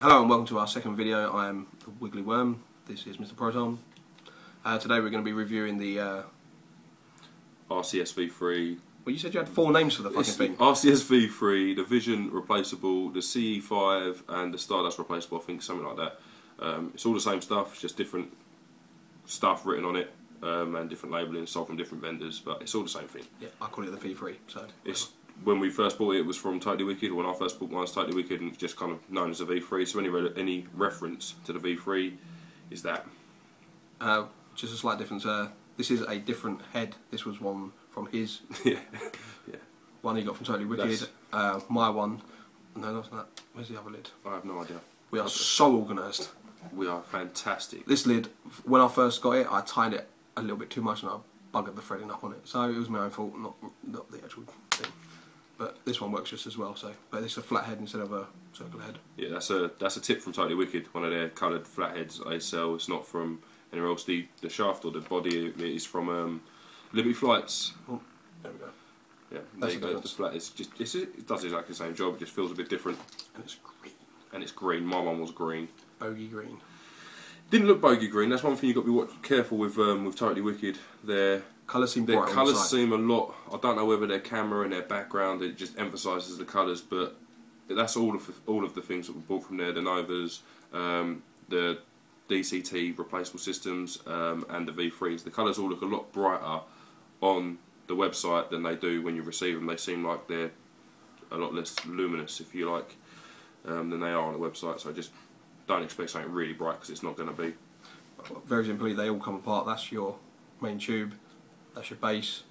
Hello and welcome to our second video. I am the Wiggly Worm. This is Mr. Proton. Today we're going to be reviewing the RCS V3. Well, you said you had 4 names for the fucking thing. RCS V3, the Vision Replaceable, the CE5 and the Stardust Replaceable, I think, something like that. It's all the same stuff, it's just different stuff written on it and different labelling, sold from different vendors, but it's all the same thing. Yeah, I call it the V3. So it's when we first bought it, it was from Totally Wicked. When I first bought mine, it's Totally Wicked, and it's just kind of known as a V3. So any reference to the V3 is that. Just a slight difference. This is a different head. This was one from his. yeah. One he got from Totally Wicked. My one. No, that's not. Where's the other lid? I have no idea. We are so organised. We are fantastic. This lid, when I first got it, I tied it a little bit too much and I buggered the threading up on it. So it was my own fault, not the actual thing. But this one works just as well. So, but it's a flat head instead of a circular head. Yeah, that's a tip from Totally Wicked. One of their coloured flat heads they sell. It's not from anywhere else. The shaft or the body is from Liberty Flights. Oh, there we go. Yeah, there you go. The flat is just it does exactly the same job. It just feels a bit different. And it's green. And it's green. My one was green. Bogey green. Didn't look bogey green. That's one thing you've got to be careful with Totally Wicked. Their colours seem bright. Their colours seem a lot. I don't know whether their camera and their background it just emphasises the colours, but that's all of the things that we bought from there. The Novas, the DCT replaceable systems, and the V3s. The colours all look a lot brighter on the website than they do when you receive them. They seem like they're a lot less luminous, if you like, than they are on the website. So just don't expect something really bright because it's not going to be. Very simply, they all come apart. That's your main tube, that's your base,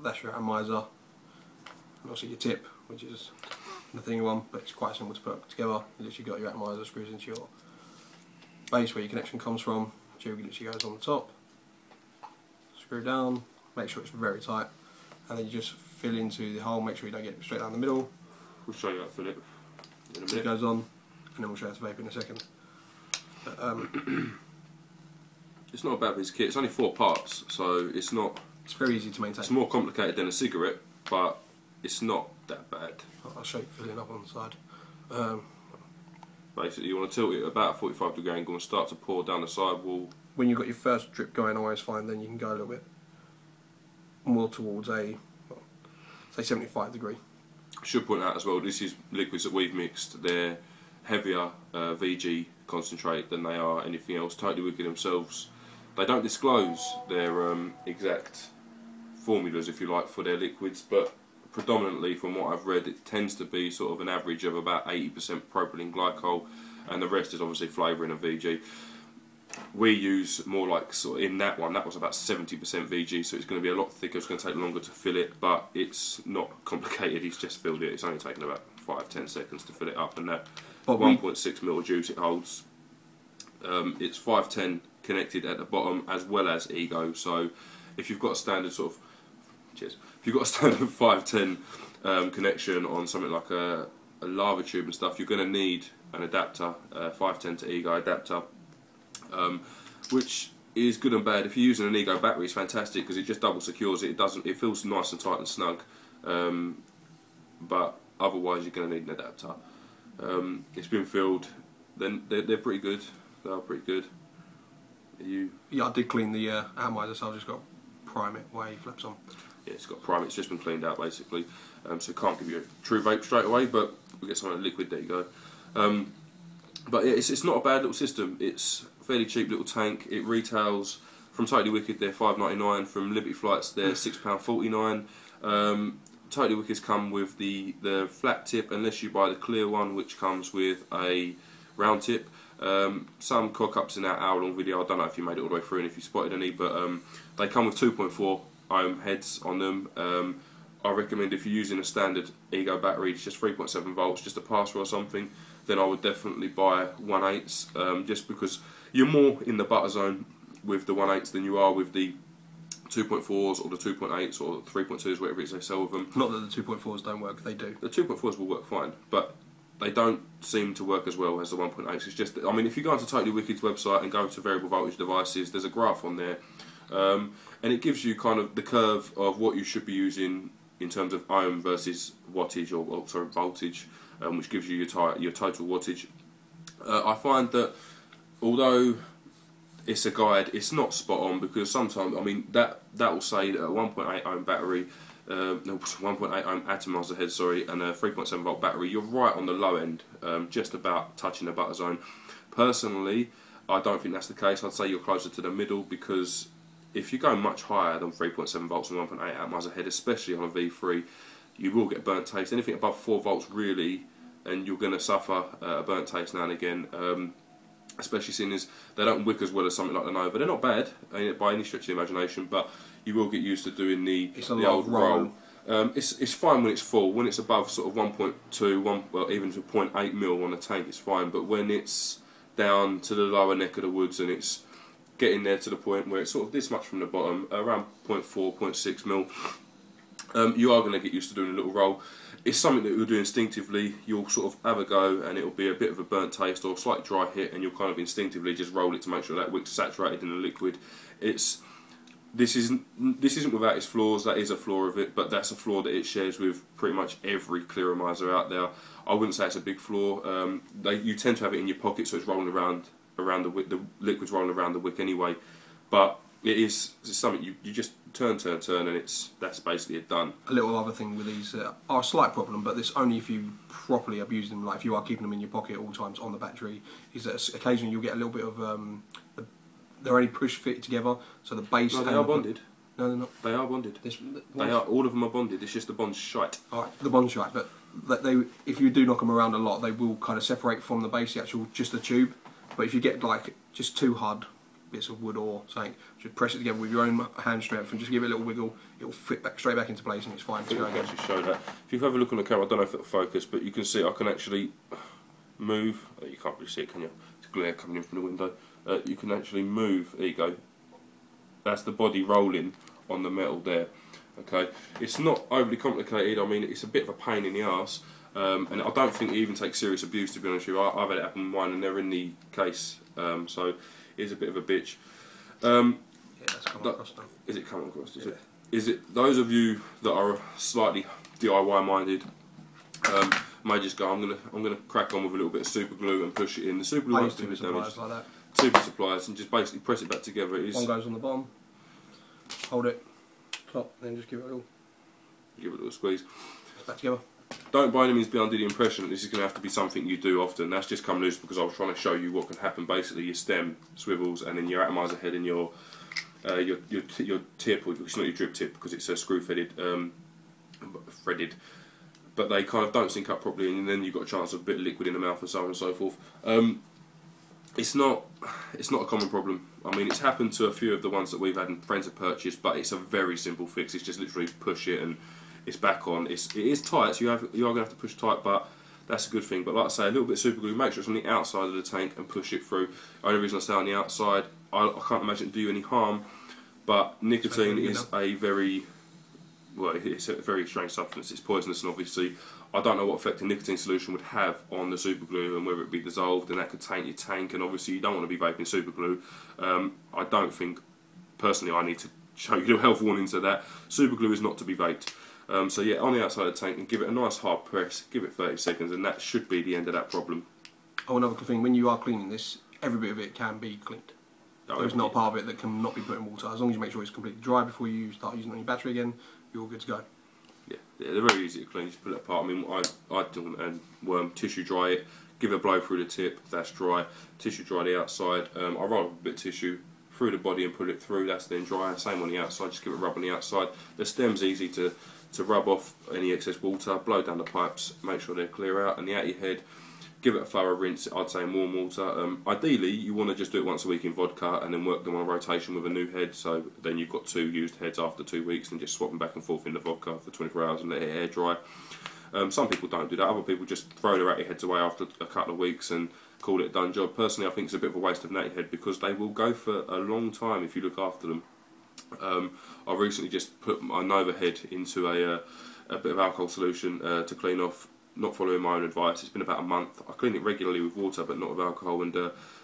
that's your atomizer, and also your tip, which is the thingy one, but it's quite simple to put together. You literally got your atomizer screws into your base where your connection comes from. Tube literally goes on the top, screw down, make sure it's very tight, and then you just fill into the hole. Make sure you don't get it straight down the middle. We'll show you how to fill it in a minute. It goes on, and then we'll show you how to vape in a second. But, it's not a bad piece of kit. It's only 4 parts, so it's not. It's very easy to maintain. It's more complicated than a cigarette, but it's not that bad. I'll show you filling up on the side. Basically, you want to tilt it about a 45-degree angle and start to pour down the side wall. When you've got your first drip going, always fine. Then you can go a little bit more towards a, well, say 75 degree. I should point out as well, this is liquids that we've mixed. They're heavier VG concentrate than they are anything else. Totally Wicked themselves, they don't disclose their exact formulas, if you like, for their liquids, but predominantly from what I've read it tends to be sort of an average of about 80% propylene glycol and the rest is obviously flavouring and VG. We use more like, sort of in that one, that was about 70% VG, so it's going to be a lot thicker, it's going to take longer to fill it, but it's not complicated. He's just filled it. It's only taken about 5-10 seconds to fill it up, and that 1.6ml juice it holds, it's 510 connected at the bottom as well as ego. So if you've got a standard sort of, cheers, if you've got a standard 510 connection on something like a lava tube and stuff, you're going to need an adapter, 510 to ego adapter, which is good and bad. If you're using an ego battery, it's fantastic because it just double secures it. It feels nice and tight and snug, but otherwise you're going to need an adapter. It's been filled. Then they're pretty good. They are pretty good. Yeah, I did clean the atomizer, so I've just got to prime it while he flips on. Yeah, it's got prime. It's just been cleaned out basically, so it can't give you a true vape straight away. But we get some of the liquid. There you go. But yeah, it's not a bad little system. It's a fairly cheap little tank. It retails from Totally Wicked. They're $5.99. From Liberty Flights, they're £6.49. Totally Wicked's come with the flat tip, unless you buy the clear one, which comes with a round tip. Some cock-ups in that hour-long video, I don't know if you made it all the way through and if you spotted any, but they come with 2.4 ohm heads on them. I recommend if you're using a standard ego battery, it's just 3.7 volts, just a passer or something, then I would definitely buy 1/8, just because you're more in the butter zone with the 1/8 than you are with the 2.4s or the 2.8s or the 3.2s, whatever it is they sell with them. Not that the 2.4s don't work, they do. The 2.4s will work fine, but they don't seem to work as well as the 1.8s. It's just, I mean, if you go onto Totally Wicked's website and go to variable voltage devices, there's a graph on there, and it gives you kind of the curve of what you should be using in terms of ohm versus wattage, or sorry, voltage, which gives you your total wattage. I find that although it's a guide, it's not spot on, because sometimes, I mean, that will say that a 1.8 ohm battery, no, 1.8 ohm atomizer head, sorry, and a 3.7 volt battery, you're right on the low end, just about touching the butter zone. Personally, I don't think that's the case. I'd say you're closer to the middle, because if you go much higher than 3.7 volts and 1.8 atomizer head, especially on a V3, you will get burnt taste. Anything above 4 volts really, and you're going to suffer a burnt taste now and again. Especially seeing as they don't wick as well as something like the Nova. They're not bad by any stretch of the imagination, but you will get used to doing the old roll. It's fine when it's full. When it's above sort of 1.2, well, even to 0.8 mil on the tank, it's fine. But when it's down to the lower neck of the woods and it's getting there to the point where it's sort of this much from the bottom, around 0.4, 0.6 mil, you are going to get used to doing a little roll. It's something that you'll do instinctively. You'll sort of have a go and it'll be a bit of a burnt taste or a slight dry hit, and you'll kind of instinctively just roll it to make sure that wick's saturated in the liquid. This isn't without its flaws. That is a flaw of it, but that's a flaw that it shares with pretty much every Clearomizer out there. I wouldn't say it's a big flaw. You tend to have it in your pocket, so it's rolling around the wick. The liquid's rolling around the wick anyway, but it's something you just turn, and that's basically it done. A little other thing with these are a slight problem, but this only if you properly abuse them. Like if you are keeping them in your pocket at all times on the battery, is that occasionally you'll get a little bit of they're only push fit together, so the base. No, they are bonded. No, they're not. They are bonded. They are. All of them are bonded. It's just the bond's shite. All right, the bond's shite, but if you do knock them around a lot, they will kind of separate from the base, just the tube. But if you get like just too hard bits of wood or something, just press it together with your own hand strength and just give it a little wiggle, it'll fit straight back into place and it's fine to go again. Actually show that. If you have a look on the camera, I don't know if it'll focus, but you can see I can actually move. You can't really see it, can you? It's glare coming in from the window. You can actually move. There you go. That's the body rolling on the metal there. Okay, it's not overly complicated. I mean, it's a bit of a pain in the arse, and I don't think it even takes serious abuse, to be honest with you. I've had it happen with mine, and they're in the case, so it's a bit of a bitch. Yeah, that's come across now. Is it coming across? Is it those of you that are slightly DIY minded may just go, I'm gonna crack on with a little bit of super glue and push it in. The super glue won't do the damage. Like that. Two suppliers and just basically press it back together. One goes on the bottom, hold it, top, then just give it a little squeeze. It's back together. Don't by any means be under the impression that this is going to have to be something you do often. That's just come loose because I was trying to show you what can happen. Basically, your stem swivels and then your atomizer head and your tip, it's not your drip tip because it's a screw-threaded, but they kind of don't sync up properly, and then you've got a chance of a bit of liquid in the mouth and so on and so forth. It's not a common problem. I mean, it's happened to a few of the ones that we've had and friends have purchased, but it's a very simple fix. It's just literally push it and it's back on. It is tight, so you are going to have to push tight, but that's a good thing. But like I say, a little bit of super glue, make sure it's on the outside of the tank and push it through. The only reason I stay on the outside, I can't imagine it do you any harm, but nicotine is a very strange substance. It's poisonous, and obviously I don't know what effect a nicotine solution would have on the super glue and whether it be dissolved, and that could taint your tank, and obviously you don't want to be vaping super glue. I don't think, personally, I need to show you the health warnings of that. Super glue is not to be vaped. So yeah, on the outside of the tank, and give it a nice hard press, give it 30 seconds, and that should be the end of that problem. Oh, another thing, when you are cleaning this, every bit of it can be cleaned. There's not a part of it that can not be put in water. As long as you make sure it's completely dry before you start using it on your battery again, you're all good to go. Yeah, they're very easy to clean. Just pull it apart. I mean, I do and worm tissue dry it, give it a blow through the tip. That's dry. Tissue dry the outside. I roll up a bit of tissue through the body and put it through. That's then dry. Same on the outside. Just give it a rub on the outside. The stem's easy to rub off any excess water. Blow down the pipes. Make sure they're clear out. And the out your head, give it a thorough rinse. I'd say in warm water. Ideally, you want to just do it once a week in vodka and then work them on a rotation with a new head. So then you've got 2 used heads after 2 weeks, and just swap them back and forth in the vodka for 24 hours and let it air dry. Some people don't do that. Other people just throw their ratty heads away after a couple of weeks and call it a done job. Personally, I think it's a bit of a waste of natty head because they will go for a long time if you look after them. I recently just put my Nova head into a bit of alcohol solution to clean off, not following my own advice. It's been about a month. I clean it regularly with water but not with alcohol, and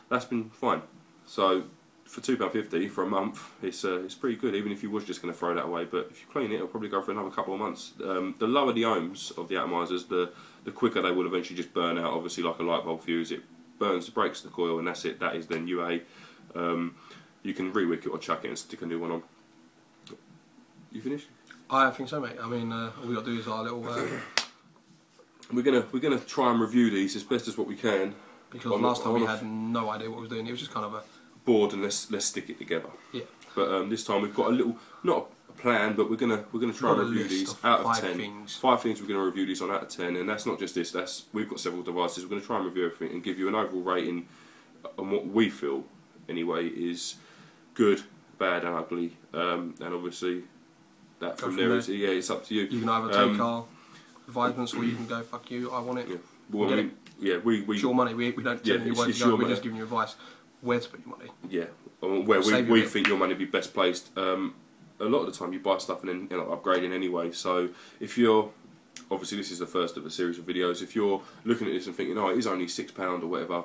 that's been fine. So for £2.50 for a month, it's pretty good, even if you was just going to throw that away. But if you clean it, it'll probably go for another couple of months. The lower the ohms of the atomizers, the quicker they will eventually just burn out. Obviously, like a light bulb fuse, it burns, breaks the coil, and that's it. That is then UA. You can re-wick it or chuck it and stick a new one on. You finished? I think so, mate. I mean, all we got to do is our little. We're gonna try and review these as best as what we can. Because last time we had no idea what we were doing. It was just kind of a board, and let's stick it together. Yeah. But this time we've got a little, not a plan, but we're gonna try and review these out of 10. Five things we're gonna review these on out of 10, and that's not just this. We've got several devices. We're gonna try and review everything and give you an overall rating on what we feel anyway is good, bad, and ugly. And obviously that from there is it's up to you. You can either take our advisements, or you can go fuck you. I want it. Yeah. Well, I mean, it's your money. We don't tell you where to go. We're just giving you advice where to put your money. Yeah, where we think your money would be best placed. A lot of the time you buy stuff and then end up upgrading anyway. So if you're, obviously this is the first of a series of videos, if you're looking at this and thinking, oh, it is only £6 or whatever,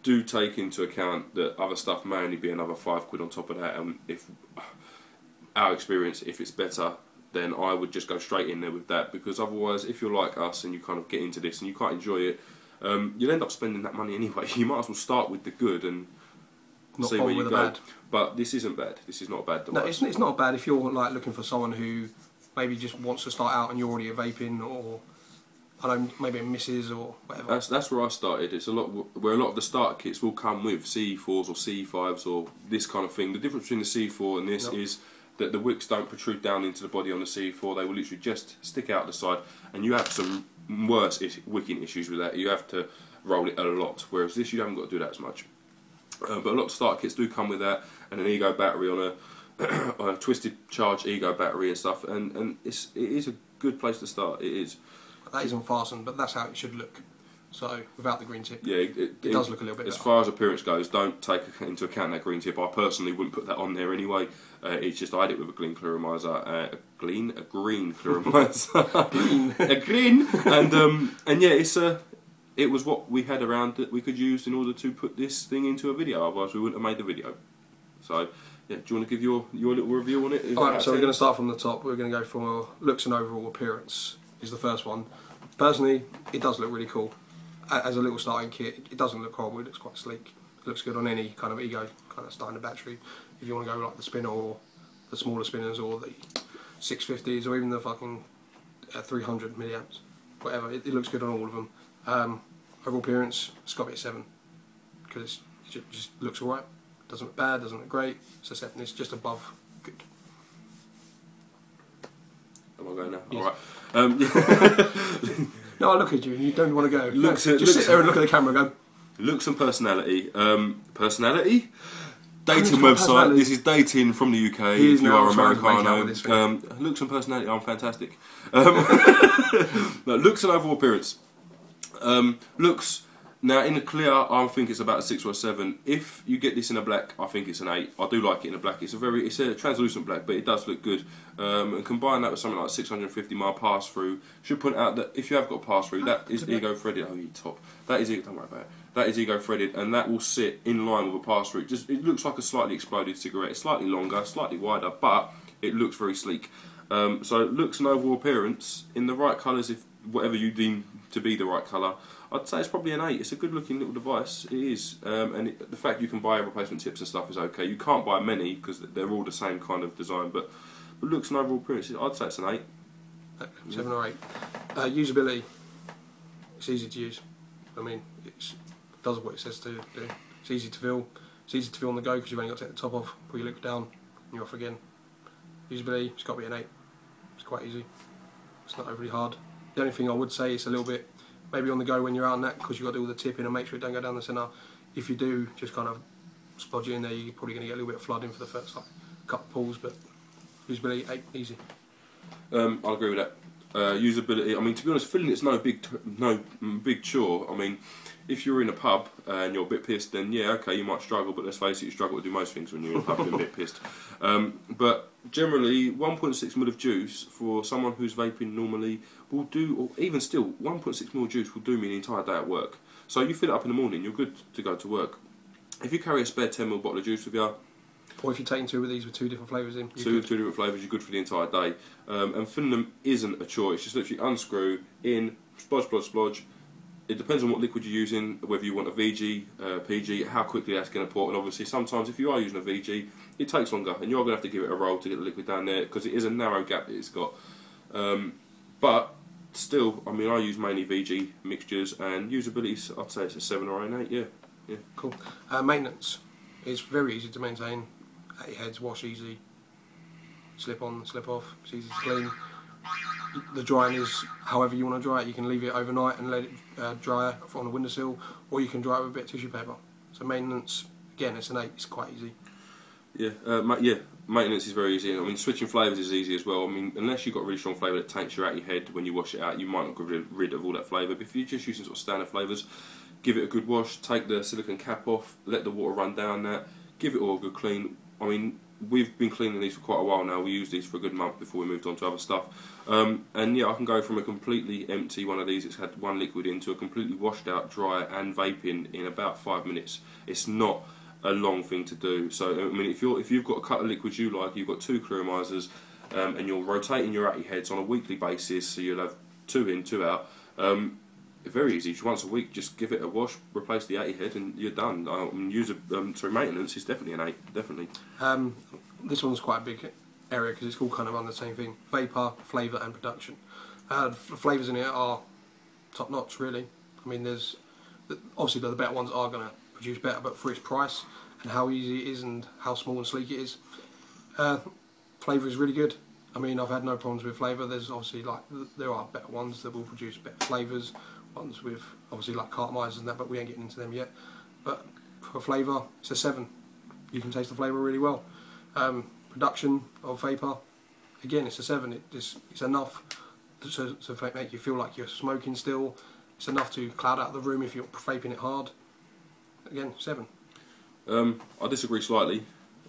do take into account that other stuff may only be another £5 on top of that. And if our experience, if it's better, then I would just go straight in there with that, because otherwise, if you're like us and you kind of get into this and you can't enjoy it, you'll end up spending that money anyway. You might as well start with the good and not see where you go. Bad. But this isn't bad. This is not a bad device. No, it's not bad if you're like looking for someone who maybe just wants to start out and you're already a vaping, or I don't know, maybe a missus or whatever. That's where I started. It's a lot where a lot of the starter kits will come with CE4s or CE5s or this kind of thing. The difference between the CE4 and this is that the wicks don't protrude down into the body on the CE4. They will literally just stick out the side, and you have some worse wicking issues with that. You have to roll it a lot, whereas this you haven't got to do that as much. But a lot of starter kits do come with that, and an ego battery on a twisted charge ego battery and stuff, and it is a good place to start. It is. That isn't fastened, but that's how it should look. So without the green tip, yeah, it does look a little bit as better. far as appearance goes, don't take into account that green tip. I personally wouldn't put that on there anyway. It's just I had it with a green Clearomizer, a green Clearomizer, a green, and yeah, it was what we had around that we could use in order to put this thing into a video. Otherwise, we wouldn't have made the video. So yeah, do you want to give your little review on it? Alright, so we're going to start from the top. We're going to go for looks and overall appearance is the first one. Personally, it does look really cool. As a little starting kit, it doesn't look horrible, it looks quite sleek. It looks good on any kind of ego, kind of starting battery. If you want to go like the spinner or the smaller spinners or the 650s or even the fucking 300 milliamps, whatever, it looks good on all of them. Overall appearance, it's got to be a 7, because it just looks alright. Doesn't look bad, doesn't look great, it's a 7, it's just above good. Am I going now? Yes. Alright. No, I look at you and you don't want to go. Just sit there and look at the camera and go. Looks and personality. Personality? Dating website. This is dating from the UK. If you are Americano. Looks and personality. I'm fantastic. No, looks and overall appearance. Looks. Now in the clear, I think it's about a 6 or a 7. If you get this in a black, I think it's an 8. I do like it in a black. It's a translucent black, but it does look good. And combine that with something like 650 mile pass through. Should point out that if you have got a pass through, that is ego threaded. Oh, you top. That is don't worry about it. That is ego threaded, and that will sit in line with a pass through. It looks like a slightly exploded cigarette. It's slightly longer, slightly wider, but it looks very sleek. So looks and overall appearance in the right colours, if whatever you deem to be the right colour, I'd say it's probably an 8. It's a good looking little device, it is, and the fact you can buy replacement tips and stuff is okay. You can't buy many because they're all the same kind of design, but looks and overall appearance, I'd say it's an 8. 7 or 8. Usability, it's easy to use. I mean, it does what it says to do. It's easy to feel. It's easy to feel on the go because you've only got to take the top off, pull your liquid down, and you're off again. Usability, it's got to be an 8. It's quite easy. It's not overly hard. The only thing I would say is a little bit maybe on the go when you're out on that, because you've got to do all the tipping and make sure it don't go down the centre. If you do just kind of splodge it in there, you're probably going to get a little bit of flooding for the first couple of pulls, but usability 8, easy. I'll agree with that. Usability, I mean, to be honest, filling it's no big chore. I mean, if you're in a pub and you're a bit pissed, then yeah, okay, you might struggle, but let's face it, you struggle to do most things when you're in a pub and a bit pissed. But generally, 1.6ml of juice for someone who's vaping normally will do, or even still, 1.6ml juice will do me an entire day at work. So you fill it up in the morning, you're good to go to work. If you carry a spare 10ml bottle of juice with you, or if you're taking 2 of these with 2 different flavours in, two different flavours, you're good for the entire day. And filling them isn't a chore. It's just literally unscrew in, splodge, splodge, splodge, it depends on what liquid you're using, whether you want a VG, PG, how quickly that's going to port, and obviously sometimes if you are using a VG, it takes longer, and you're going to have to give it a roll to get the liquid down there, because it is a narrow gap that it's got. But still, I mean, I use mainly VG mixtures, and usability, I'd say it's a 7 or an 8, yeah. Cool. Maintenance. It's very easy to maintain. 8 heads, wash easy. Slip on, slip off. It's easy to clean. The drying is however you want to dry it. You can leave it overnight and let it dry on a windowsill, or you can dry it with a bit of tissue paper. So maintenance, again, it's an 8. It's quite easy. Yeah, maintenance is very easy. I mean, switching flavours is easy as well. I mean, unless you've got a really strong flavour that taints your outy head when you wash it out, you might not get rid of all that flavour. But if you're just using sort of standard flavours, give it a good wash, take the silicone cap off, let the water run down that, give it all a good clean. I mean, we've been cleaning these for quite a while now. We used these for a good month before we moved on to other stuff. And yeah, I can go from a completely empty one of these, it's had one liquid in, to a completely washed out, dry and vaping in about 5 minutes. It's not a long thing to do. So I mean, if you've got a cut of liquids you like, you've got 2 Clearomizers, and you're rotating your outy heads on a weekly basis, so you'll have 2 in, 2 out. Very easy. Once a week, just give it a wash, replace the outy head, and you're done. Maintenance is definitely an 8, definitely. This one's quite a big area because it's all kind of on the same thing: vapor, flavour, and production. The flavours in it are top notch, really. I mean, there's obviously the better ones are going to produce better, but for its price and how easy it is and how small and sleek it is, flavour is really good. I mean, I've had no problems with flavour. There's obviously there are better ones that will produce better flavours, ones with obviously like Clearomizers and that, but we ain't getting into them yet. But for flavour, it's a 7. You can taste the flavour really well. Production of vapour, again, it's a 7. It's enough to make you feel like you're smoking still. It's enough to cloud out the room if you're vaping it hard. Again, 7. I disagree slightly,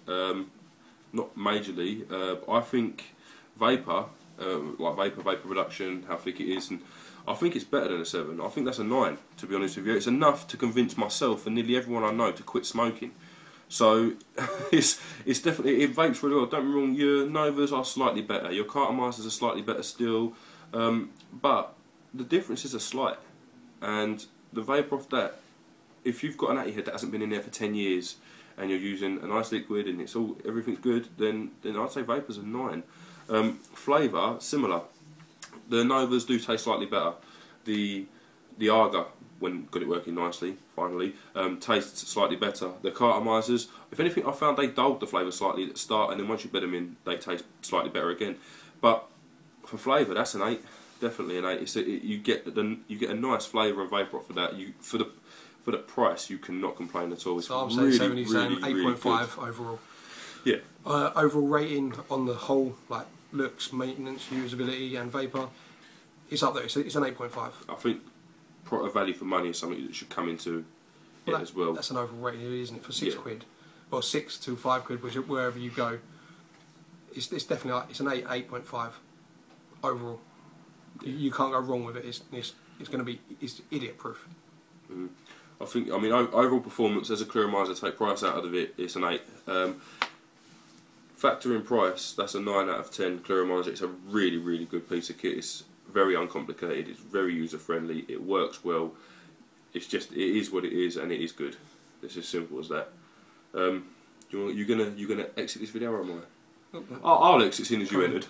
not majorly. I think vapour, like vapor production, how thick it is, and I think it's better than a 7. I think that's a 9, to be honest with you. It's enough to convince myself and nearly everyone I know to quit smoking. So it's definitely, it vapes really well. Don't get me wrong, your Novas are slightly better, your Clearomizers are slightly better still, but the differences are slight, and the vapour off that, if you've got an outy head that hasn't been in there for 10 years and you're using a nice liquid and everything's good, then I'd say vapour's a 9. Flavour, similar. The Novas do taste slightly better. The Arga, when got it working nicely, finally, tastes slightly better. The Clearomizers, if anything, I found they dulled the flavour slightly at the start, and then once you bed them in, they taste slightly better again. But for flavour, that's an 8, definitely an 8. You get a nice flavour and vapour off of that. For the price, you cannot complain at all. It's so I'm really, saying 7, he's saying 8.5 really overall. Yeah. Overall rating on the whole, like looks, maintenance, usability, and vapour, it's up there. It's an 8.5. I think value for money is something that should come into it as well. That's an overall rating, isn't it? For 6 quid, or 6 to 5 quid, wherever you go. It's definitely like, it's an 8.5 overall. You can't go wrong with it. It's going to be idiot proof. I mean, overall performance as a Clearomizer, take price out of it, it's an 8. Factor in price, that's a 9 out of 10 Clearomizer. It's a really, really good piece of kit. It's very uncomplicated, it's very user friendly, it works well. It's just, it is what it is, and it is good. It's as simple as that. You gonna exit this video, or am I? I'll exit as soon as you entered.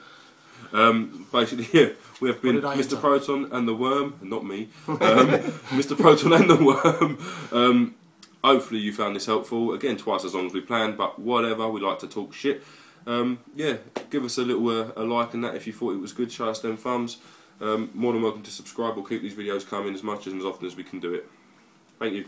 Basically, yeah, we have been Mr. Proton and the Worm, not me. Mr. Proton and the Worm. Hopefully you found this helpful. Again, twice as long as we planned, but whatever, we like to talk shit. Yeah, give us a little a like and that if you thought it was good. Show us them thumbs. More than welcome to subscribe. We'll keep these videos coming as much and as often as we can do it. Thank you.